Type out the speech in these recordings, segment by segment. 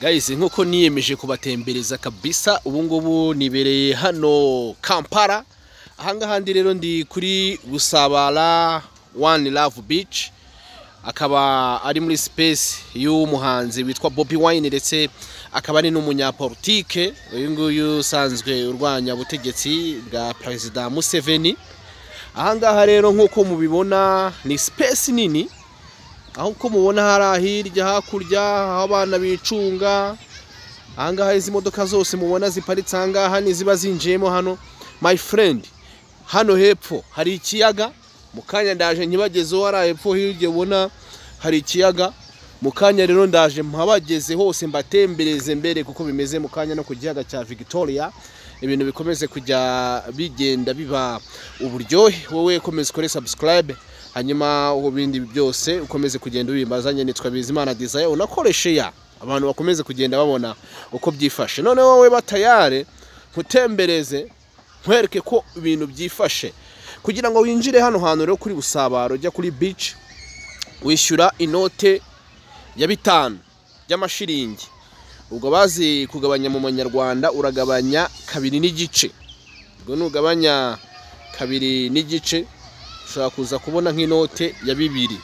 Guys, nkuko niyemeje kubatembereza kabisa ubu ngubu nibereye hano Kampala. Ahangaha ndi rero ndi kuri Busabala One Love Beach. Akaba ari muri space y'umuhanzi witwa Bobi Wine ndetse akaba ari n'umunyapolitike uyu nguyu usanzwe urwanya butegetsi bwa President Museveni. Ahangaha rero nkuko mubibona ni space nini. Aho ko mubona hari hirya hakurya aho abana bicunga. Ahangaha izi modoka zose mubona ziparitse ahangaha ni ziba zinjiyemo hano. My friend, hano hepfo hari ikiyaga. Mukanya ndaje nkibagezeho hari hepfo hirya ubona hari ikiyaga. Mukanya rero ndaje mpabageze hose mbatembereze mbere kuko bimeze mukanya no ku kiyaga cya Victoria. Ibintu bikomeze kujya bigenda biba uburyohe. Wowe komeza kore subscribe, hanyuma uko bindi byose ukomeze kugenda ubimbazanye. Nitwa Bizimana Desire, unakoreshe ya abantu bakomeze kugenda babona uko byifashe. None wowe batayare nkutembereze nkwereke ko ibintu byifashe. Kugira ngo winjire hano hantu rero kuri Busabaro jya kuri beach, wishyura inote ya 5 y'amashiringi. Ubwo bazi kugabanya mu manyarwanda uragabanya 2 n'igice. Ubwo nugabanya 2 n'igice ushaka kuza kubona nk'inote ya 2.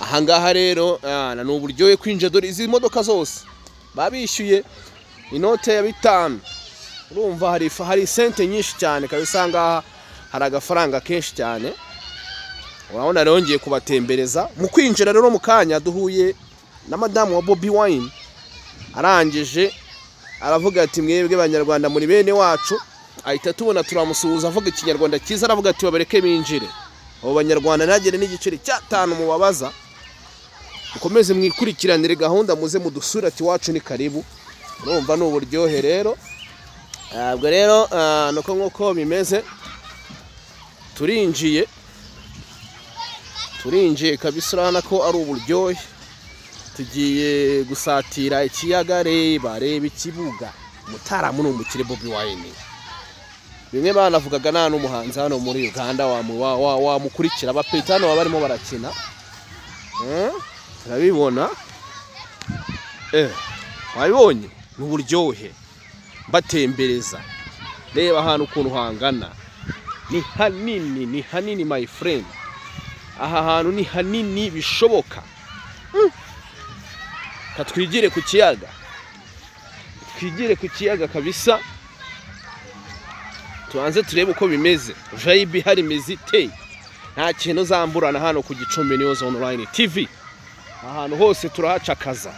Ahangaha rero na n'uburyohe kwinjira dore izi modoka zose babishyuye inote ya 5. Urumva hari sente nyinshi cyane kabisa. Ngaha hari agafaranga kenshi cyane. Urabona rero ngiye kubatembereza mu kwinjira rero mukanya duhuye na madamu wa Bobi Wine. Arangije aravuga ati mwebwe banyarwanda muri bene wacu. Ahita tubona turamusuhuza avuga ikinyarwanda cyiza, aravuga ati babareke binjire. Abo banyarwanda nagere n'igiceri cya 5 mubabaza. Ukomeze mwikurikiranire gahunda muze mudusura ati wacu ni karibu. Urumva n'uburyohe rero. Ubwo rero nuko nkuko bimeze turinjiye kabisa. Urabona ko ari uburyohe. Tugiye gusatira ikiyaga reba ikibuga. Mutaramu n'umukire Bobi Wine. Bimwe banavugaga nta n'umuhanzi hano muri Uganda wamukurikira abapetano barimo barakina. Turabibona. Wabibonye n'uburyohe batembereza. Reba ahantu ukuntu hangana. Ni hanini my friend. Aha hantu ni hanini bishoboka. Katwigire ku kiyaga. Twigire ku kiyaga kabisa. Tuanze turebe uko bimeze. Vibe hari mezite. Nta kintu zamburana hano ku Gicumbi News Online TV. Ahantu hose turahacakaza.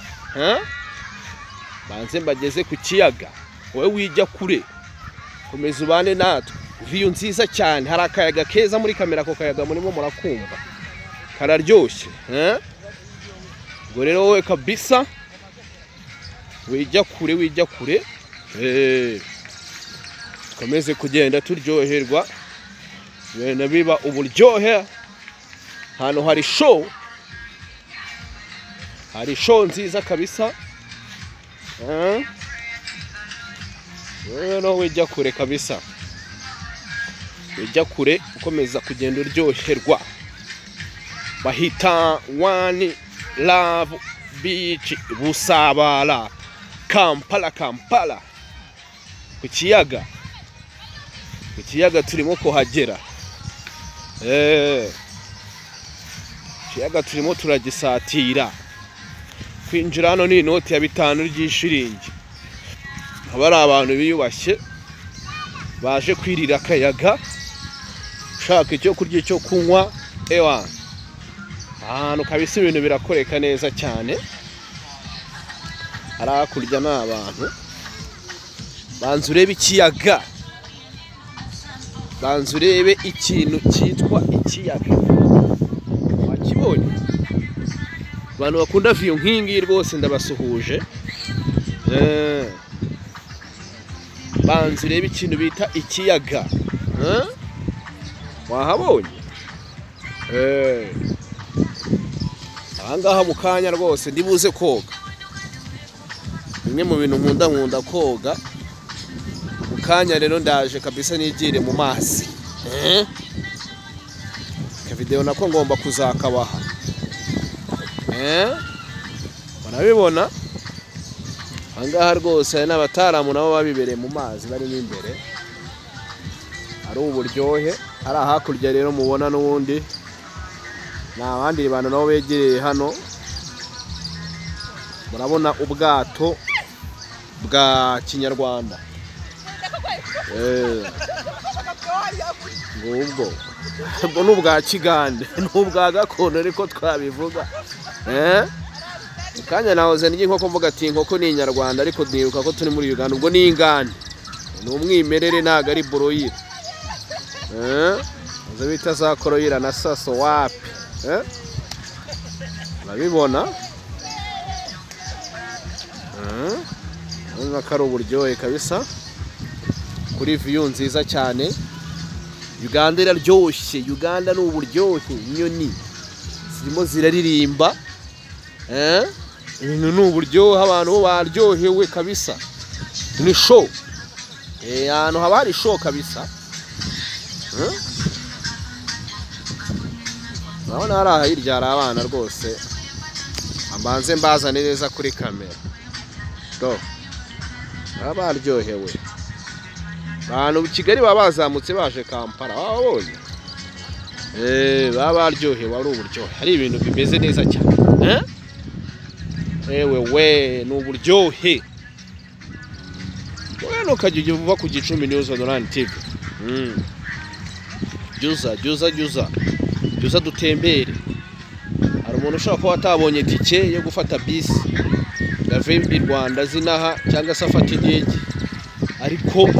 Banze mbageze ku kiyaga. Wowe wijya kure. Komeza ubane natwe. View nziza cyane. Hari akayaga keza muri kamera ko kayaga murimo murakumva. Kararyoshye. Ngo rero wowe kabisa wijya kure. Komeze kugenda turyoherwa. Bene biba uburyohe. Hano hari show. Hari show nziza kabisa. Rero wijya kure kabisa. Wijya kure ukomeza kugenda uryoherwa. Bahita One Love Beach Busabala Kampala. Ku kiyaga turimo kuhagera. Kiyaga turimo turagisatira. Kwinjira hano ni inote ya 5 y'ishiringi. Abari abantu biyubashye baje kwirira akayaga. Ushaka icyo kurya cyo kunywa ewa. Ahantu kabisa ibintu birakoreka neza cyane. Arakurya n'abantu. Banze urebe ikiyaga. Banze urebe ikintu cyitwa ikiyaga. Wakibonye? Abantu bakunda view nkingi rwose ndabasuhuje. Banze urebe ikintu bita ikiyaga. Wahabonye? Ahangaha mukanya rwose ndibuze koga. Bimwe mu bintu nkunda koga. Mukanya rero ndaje kabisa nigire mu mazi. Ka video nako ngomba kuzakabaha. Barabibona? ahangaha rwose hari n'abataramu nabo babibereye mu mazi barimo imbere, ari uburyohe. Ari hakurya rero mubona n'ubundi ni abandi bantu nabo begereye hano, murabona ubwato bwa kinyarwanda. Ubwo n'ubwa kigande n'ubwa gakondo ariko twabivuga. Kanya nahoze ndye inkoko mvuga ati inkoko ni inyarwanda, ariko nibuka ko turi muri Uganda. Ubwo ni ingande, ni umwimerere ntago ari broyira. Zo bita za koroyira na saso wapi. Urabibona? Urabona ko ari uburyohe kabisa, kuri view nziza cyane. Uganda iraryoshye, Uganda ni uburyohe. Inyoni zirimo ziraririmba, ibintu ni uburyohe, abantu baryohewe kabisa. Ni show, ahantu haba hari show kabisa. Urabona hari aha hirya hari abana rwose, ambanze mbazane neza kuri kamera. Baba baryohewe, abantu Kigali baba bazamutse baje Kampala, babonye baba baryohewe, ari uburyohe, hari ibintu bimeze neza cyane. We ni uburyohe. Wowe ukajya uva ku Gicumbi News Online TV. Juza dutembere. Hari umuntu ushaka ko atabonye tike yo gufata bisi gave i Rwanda zinaha cyangwa se afata indege, ariko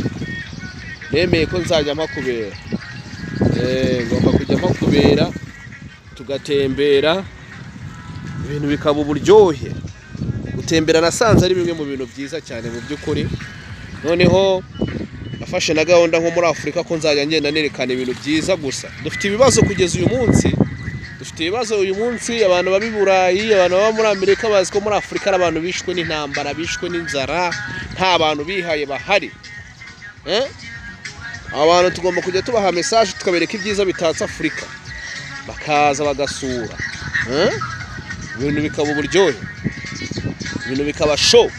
nemeye ko nzajya mpakubera. Ngomba kujya mpakubera tugatembera, ibintu bikaba uburyohe. Gutembera nasanze ari bimwe mu bintu byiza cyane mu by'ukuri. Noneho nafashe na gahunda nko muri Afrika ko nzajya ngenda nerekana ibintu byiza gusa. Dufite ibibazo kugeza uyu munsi, abantu babi Burayi, abantu baba muri Amerika bazi ko muri Afrika ari abantu bishwe n'intambara, bishwe n'inzara, nta bantu bihaye bahari. Abantu tugomba kujya tubaha message tukabereka ibyiza bitatse Afrika, bakaza bagasura. Ibintu bikaba uburyohe, ibintu bikaba show.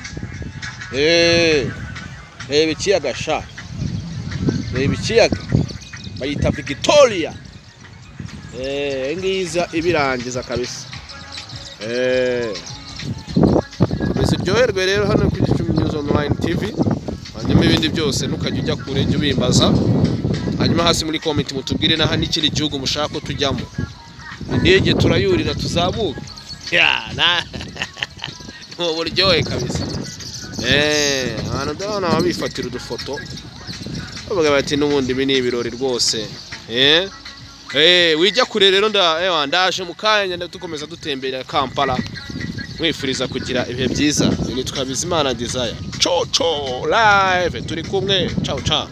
Reba ikiyaga sha, reba ikiyaga bayita Victoria. Ngiza ibirangiza kabisa. Uryoherwe rero hano ku Gicumbi News Online TV. Hanyuma ibindi byose ntukajya ujya kure, jya ubimbaza. Hanyuma hasi muri comment mutubwire naha n'ikindi gihugu mushaka ko tujyamo. Indege turayurira tuzamuka. Ni uburyohe kabisa. Abantu ndabona babifatira udufoto, bavuga bati n'ubundi ibi ni ibirori rwose. Wijya kure rero ndaje mu kanya dukomeza dutembera Kampala, mwifuriza kugira ibihe byiza. Nitwa Bizimana Desire. Live turi kumwe. Ciao.